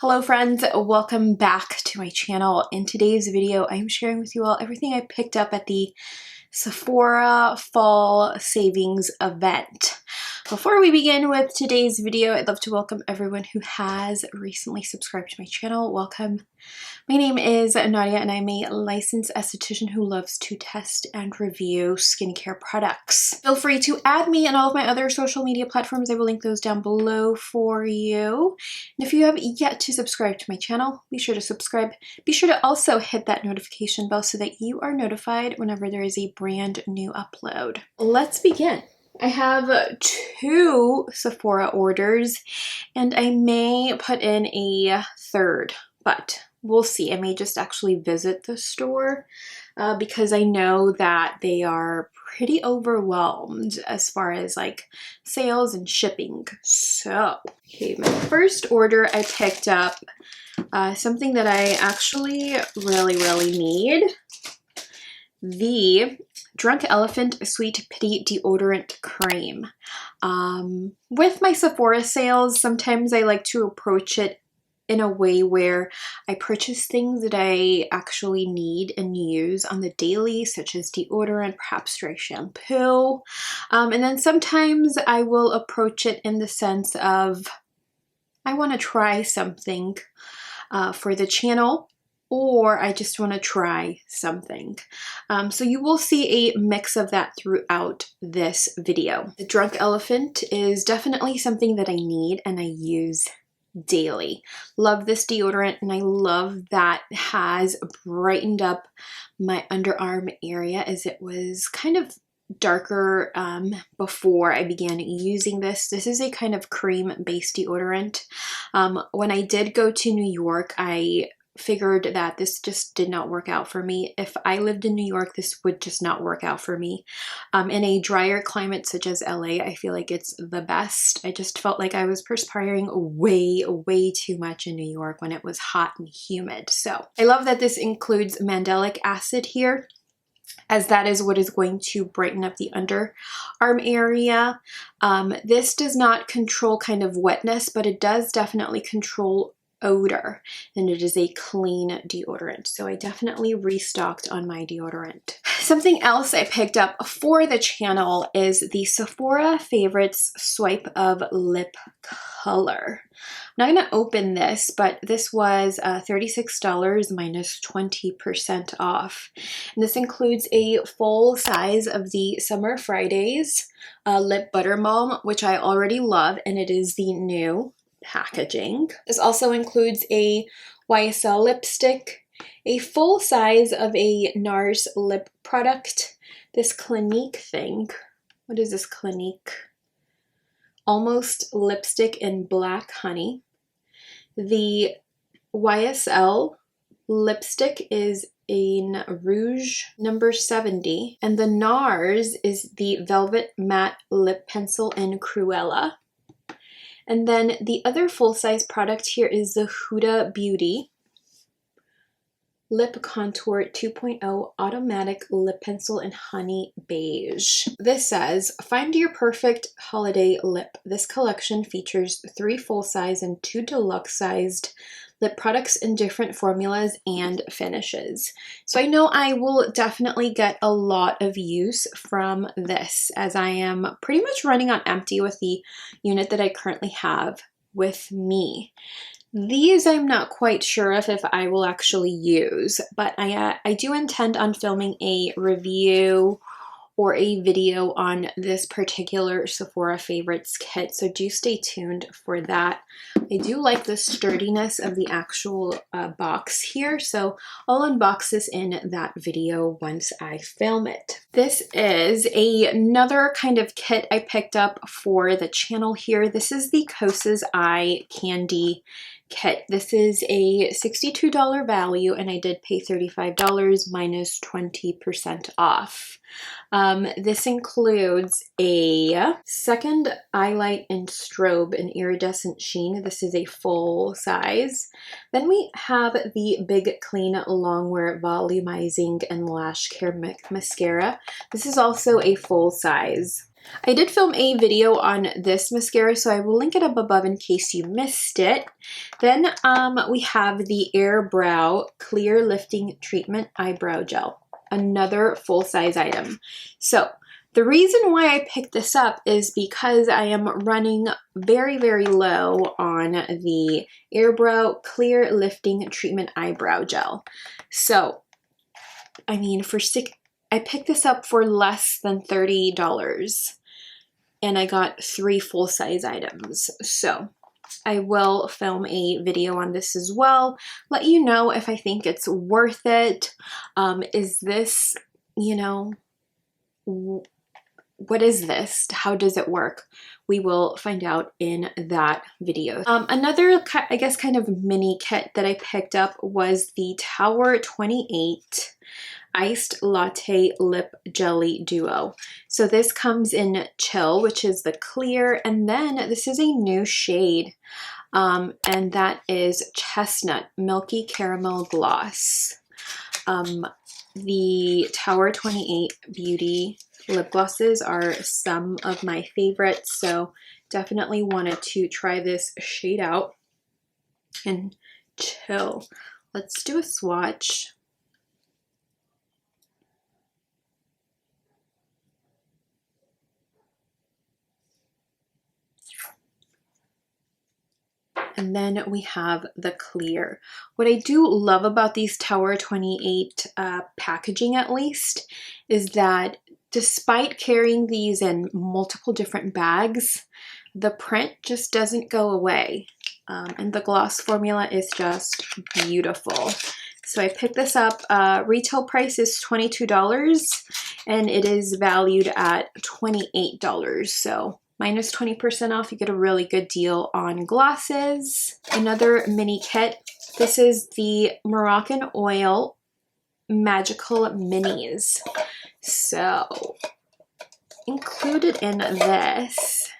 Hello friends, welcome back to my channel. In today's video, I'm sharing with you all everything I picked up at the Sephora Fall Savings Event. Before we begin with today's video, I'd love to welcome everyone who has recently subscribed to my channel. Welcome. My name is Nadia and I'm a licensed esthetician who loves to test and review skincare products. Feel free to add me on all of my other social media platforms. I will link those down below for you. And if you have yet to subscribe to my channel, be sure to subscribe. Be sure to also hit that notification bell so that you are notified whenever there is a brand new upload. Let's begin. I have 2 Sephora orders and I may put in a third, but we'll see. I may just actually visit the store because I know that they are pretty overwhelmed as far as like sales and shipping. So, okay, my first order I picked up something that I actually really need. The Drunk Elephant Sweet Pea Deodorant Cream. With my Sephora sales, sometimes I like to approach it in a way where I purchase things that I actually need and use on the daily, such as deodorant, perhaps dry shampoo. And then sometimes I will approach it in the sense of I want to try something for the channel, or I just want to try something. So you will see a mix of that throughout this video. The Drunk Elephant is definitely something that I need and I use daily. Love this deodorant and I love that it has brightened up my underarm area as it was kind of darker before I began using this. This is a kind of cream-based deodorant. When I did go to New York, I figured that this just did not work out for me. If I lived in New York, this would just not work out for me. In a drier climate such as LA, I feel like it's the best. I just felt like I was perspiring way too much in New York when it was hot and humid. So I love that this includes mandelic acid here, as that is what is going to brighten up the underarm area. This does not control kind of wetness, but it does definitely control odor, and it is a clean deodorant. So I definitely restocked on my deodorant. Something else I picked up for the channel is the Sephora Favorites Swipe of Lip Color. I'm not going to open this, but this was $36 minus 20% off. And this includes a full size of the Summer Fridays Lip Butter Balm, which I already love, and it is the new packaging. This also includes a YSL lipstick, a full size of a NARS lip product, this Clinique thing. What is this Clinique? Almost lipstick in black honey. The YSL lipstick is in Rouge number 70, and the NARS is the Velvet Matte Lip Pencil in Cruella. And then the other full-size product here is the Huda Beauty Lip Contour 2.0 Automatic Lip Pencil in Honey Beige. This says, find your perfect holiday lip. This collection features 3 full-size and 2 deluxe-sized lip products in different formulas and finishes. So I know I will definitely get a lot of use from this, as I am pretty much running on empty with the unit that I currently have with me. These I'm not quite sure if I will actually use, but I do intend on filming a review or a video on this particular Sephora Favorites kit, so do stay tuned for that. I do like the sturdiness of the actual box here, so I'll unbox this in that video once I film it. This is another kind of kit I picked up for the channel here. This is the Kosas Eye Candy kit. This is a $62 value and I did pay $35 minus 20% off. This includes a second eye light in strobe in iridescent sheen. This is a full size. Then we have the Big Clean Longwear Volumizing and Lash Care Mascara. This is also a full size. I did film a video on this mascara, so I will link it up above in case you missed it. Then we have the Eyebrow Clear Lifting Treatment Eyebrow Gel, another full-size item. So the reason why I picked this up is because I am running very, very low on the Eyebrow Clear Lifting Treatment Eyebrow Gel. So, I mean, I picked this up for less than $30. And I got 3 full-size items. So I will film a video on this as well. Let you know if I think it's worth it. Is this, you know, what is this? How does it work? We will find out in that video. Another, I guess, kind of mini kit that I picked up was the Tower 28 Iced Latte Lip Jelly Duo. So this comes in Chill, which is the clear, and then this is a new shade, and that is Chestnut Milky Caramel Gloss. The Tower 28 Beauty lip glosses are some of my favorites, so definitely wanted to try this shade out. And Chill. Let's do a swatch. And then we have the clear. What I do love about these Tower 28 packaging, at least, is that despite carrying these in multiple different bags, the print just doesn't go away. And the gloss formula is just beautiful. So I picked this up. Retail price is $22 and it is valued at $28. So minus 20% off, you get a really good deal on glosses. Another mini kit. This is the Moroccan Oil Magical Minis. So included in this,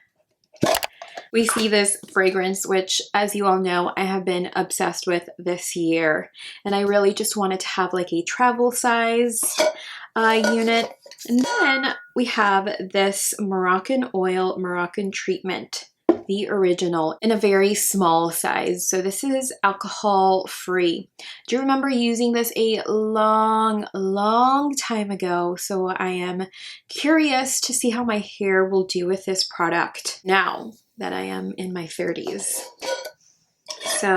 we see this fragrance, which, as you all know, I have been obsessed with this year. And I really just wanted to have like a travel size unit. And then we have this Moroccan Oil Moroccan Treatment, the original, in a very small size. So this is alcohol free. Do you remember using this a long time ago? So I am curious to see how my hair will do with this product now that I am in my 30s. So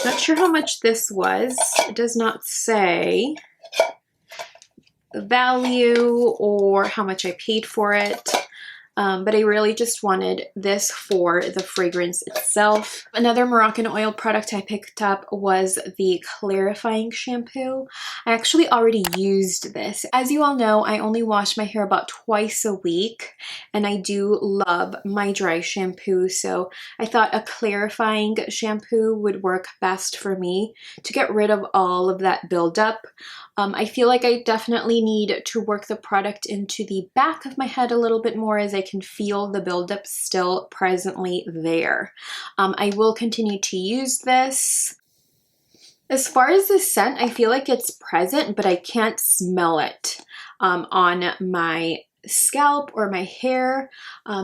not sure how much this was. It does not say value or how much I paid for it. But I really just wanted this for the fragrance itself. Another Moroccan oil product I picked up was the clarifying shampoo. I actually already used this. As you all know, I only wash my hair about twice a week, and I do love my dry shampoo, so I thought a clarifying shampoo would work best for me to get rid of all of that buildup. I feel like I definitely need to work the product into the back of my head a little bit more, as I can feel the buildup still presently there. I will continue to use this. As far as the scent, I feel like it's present, but I can't smell it on my scalp or my hair,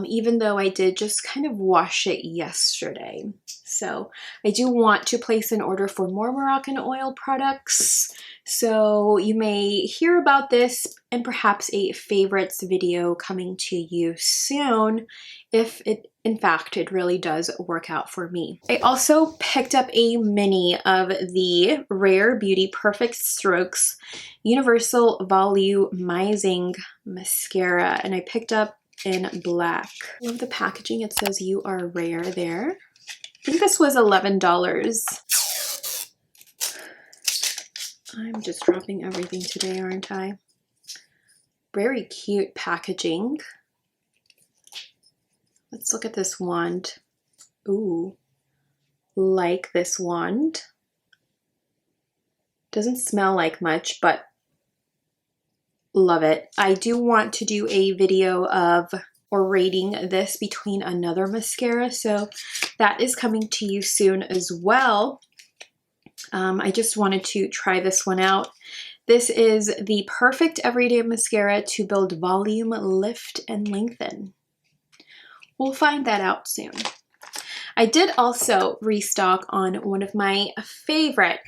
even though I did just kind of wash it yesterday. So I do want to place an order for more Moroccan oil products. So you may hear about this and perhaps a favorites video coming to you soon, if in fact it really does work out for me. I also picked up a mini of the Rare Beauty Perfect Strokes Universal Volumizing Mascara, and I picked up in black. I love the packaging. It says "You are rare" there. I think this was $11. I'm just dropping everything today, aren't I? Very cute packaging. Let's look at this wand. Ooh, like this wand. Doesn't smell like much, but love it. I do want to do a video of or rating this between another mascara, so that is coming to you soon as well. I just wanted to try this one out. This is the perfect everyday mascara to build volume, lift, and lengthen. We'll find that out soon. I did also restock on one of my favorite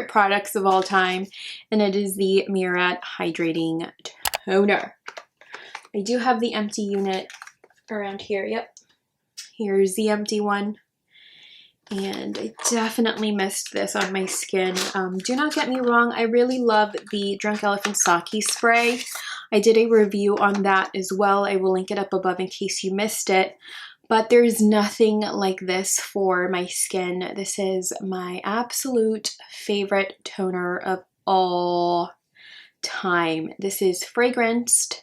products of all time, and it is the Mirad Hydrating Toner. I do have the empty unit around here. Yep, here's the empty one. And I definitely missed this on my skin. Do not get me wrong, I really love the Drunk Elephant Sake spray. I did a review on that as well. I will link it up above in case you missed it. But there's nothing like this for my skin. This is my absolute favorite toner of all time. This is fragranced.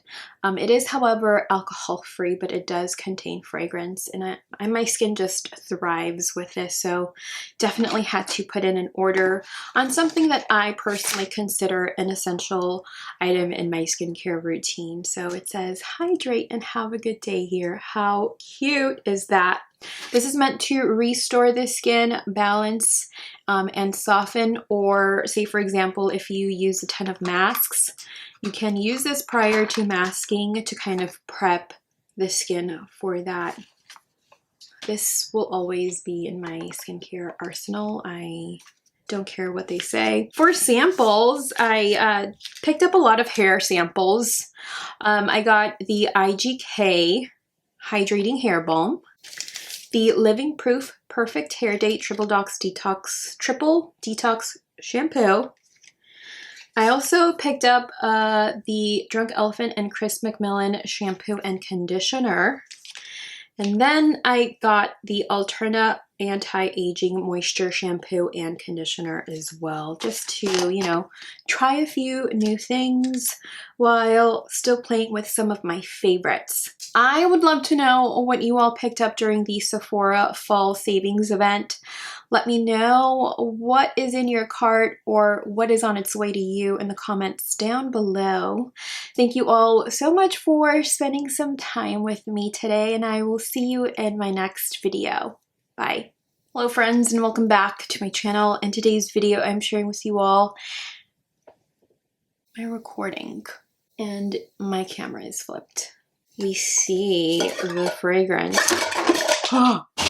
It is, however, alcohol-free, but it does contain fragrance, and my skin just thrives with this, so definitely had to put in an order on something that I personally consider an essential item in my skincare routine. So it says, hydrate and have a good day here. How cute is that? This is meant to restore the skin, balance, and soften, or say, for example, if you use a ton of masks, you can use this prior to masking to kind of prep the skin for that. This will always be in my skincare arsenal. I don't care what they say. For samples, I picked up a lot of hair samples. I got the IGK Hydrating Hair Balm, the Living Proof Perfect Hair Day Triple Detox Shampoo. I also picked up the Drunk Elephant and Chris McMillan Shampoo and Conditioner. And then I got the Alterna Anti-Aging Moisture Shampoo and Conditioner as well, just to, you know, try a few new things while still playing with some of my favorites. I would love to know what you all picked up during the Sephora Fall Savings Event. Let me know what is in your cart or what is on its way to you in the comments down below. Thank you all so much for spending some time with me today, and I will see you in my next video. Bye. Hello friends, and welcome back to my channel. In today's video, I'm sharing with you all my recording, and my camera is flipped. We see the fragrance.